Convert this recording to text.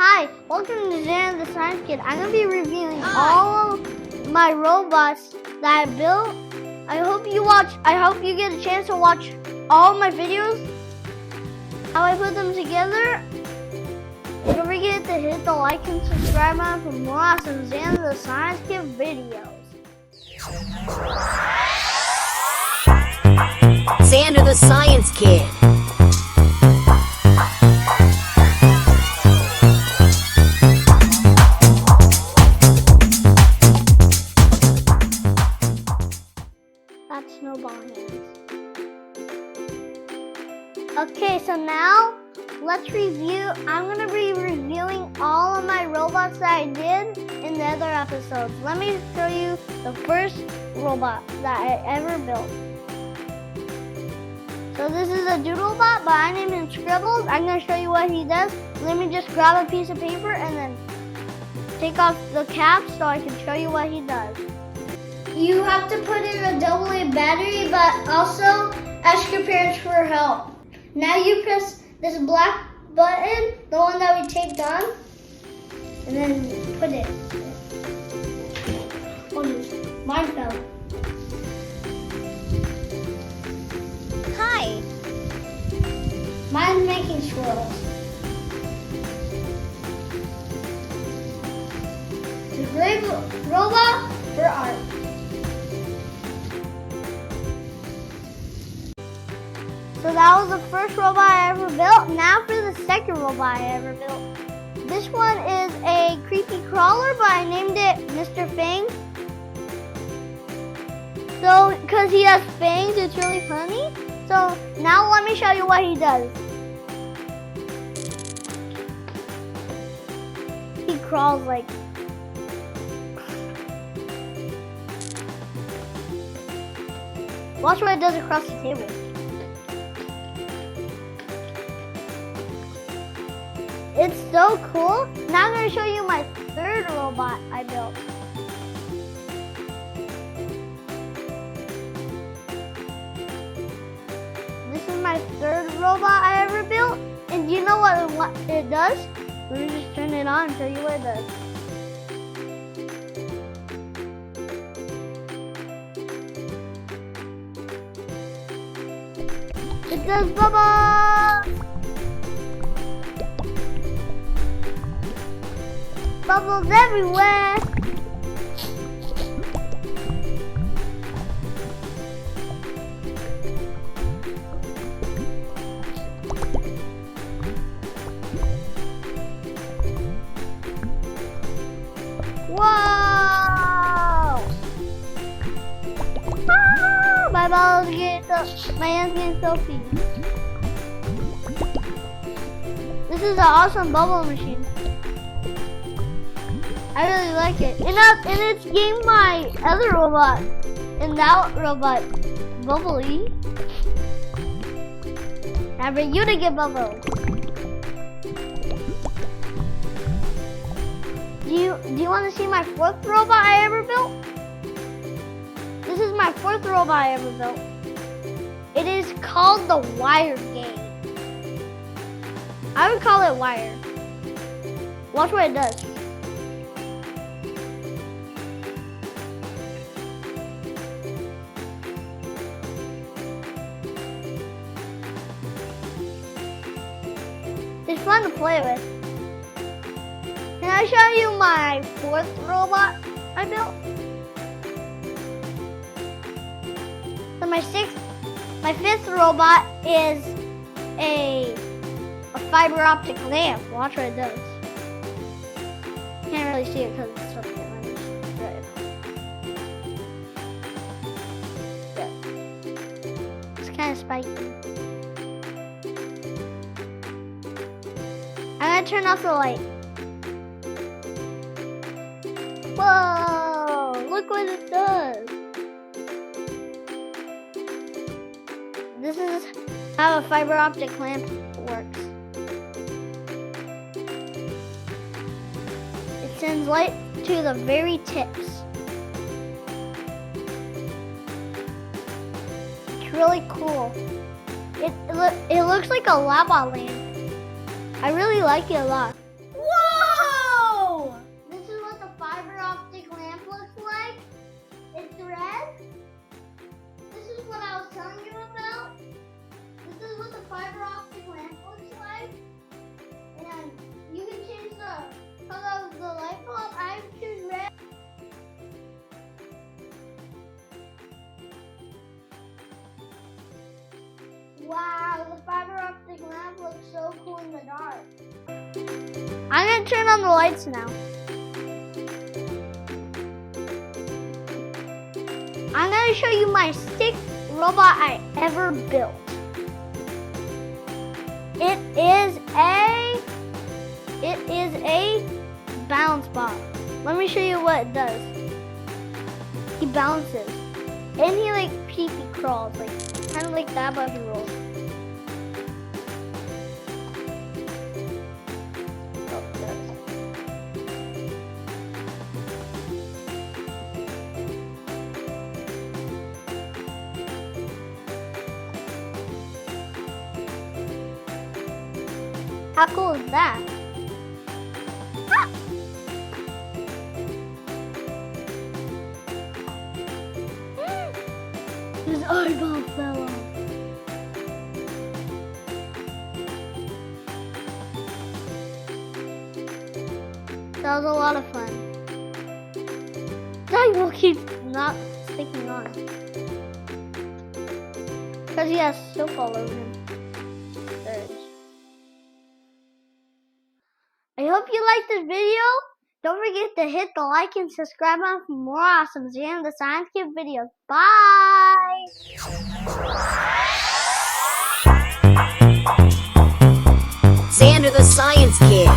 Hi, welcome to Zander the Science Kid. I'm going to be reviewing all of my robots that I built. I hope you get a chance to watch all my videos, how I put them together. Don't forget to hit the like and subscribe button for more awesome Zander the Science Kid videos. Zander the Science Kid. That's snowball hands. Okay, so now let's review. I'm going to be reviewing all of my robots that I did in the other episodes. Let me show you the first robot that I ever built. So this is a Doodlebot, but I named him Scribbles. I'm going to show you what he does. Let me just grab a piece of paper and then take off the cap so I can show you what he does. You have to put in a AA battery, but also ask your parents for help. Now you press this black button, the one that we taped on, and then put it. Oh, mine fell. Hi. Mine's making swirls. It's a great robot for art. So that was the first robot I ever built. Now for the second robot I ever built. This one is a creepy crawler, but I named it Mr. Fang. So, because he has fangs, it's really funny. So now let me show you what he does. He crawls like... Watch what it does across the table. It's so cool. Now I'm going to show you my third robot I built. This is my third robot I ever built. And do you know what it does? Let me just turn it on and show you what it does. It does bubbles! Bubbles everywhere! Whoa! Ah, my balls get so, my hands getting soapy. This is an awesome bubble machine. I really like it. And it's getting my other robot. And that robot, Bubbly. I bring you to get Bubble. Do you want to see my fourth robot I ever built? This is my fourth robot I ever built. It is called the Wire Game. I would call it Wire. Watch what it does. It's fun to play with. Can I show you my fourth robot I built? So my fifth robot is a fiber optic lamp. Watch what it does. Can't really see it because it's so red. It's kind of spiky. I'm gonna turn off the light. Whoa! Look what it does. This is how a fiber optic lamp works. It sends light to the very tips. It's really cool. It looks like a lava lamp. I really like it a lot. Whoa! fiber optic lamp looks like. And you can change the color of the light bulb. I choose red. Wow, the fiber optic lamp looks so cool in the dark. I'm gonna turn on the lights now. I'm gonna show you my stick robot I ever built. It is a bounce ball. Let me show you what it does. He bounces. And he like pee-pee crawls, like kind of like that, but he rolls. Oh, it does. How cool is that? Ah! His eyeball fell off. That was a lot of fun. That will keep not sticking on. Because he has soap all over him. There it is. I hope you liked this video. Don't forget to hit the like and subscribe button for more awesome Zander the Science Kid videos. Bye! Zander the Science Kid.